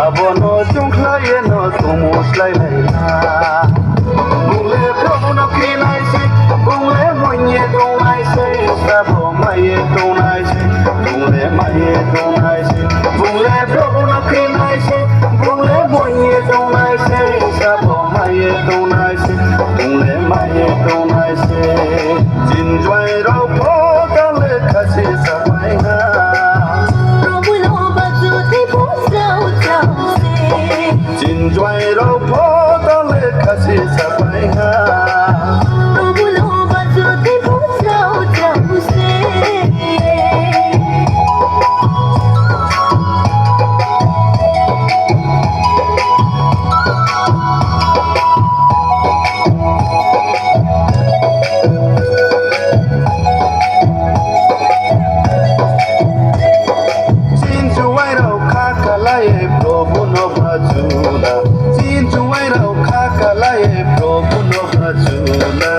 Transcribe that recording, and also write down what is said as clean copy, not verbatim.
Abono jungklaye no tumuslay layla Bule probu no kinay se Bule moye donay se Sabo maye donay se Bule maye donay se Bule probu no kinay se Bule moye donay se Sabo maye donay se Bule maye donay se Jinjwai ro po dale khasi sabai na Jinjwai ro po dale khasi sabai ha Jinjwai ro khakalaye prabhu no bhajuna Jinjwai ro khakalaye prabhu no bhajuna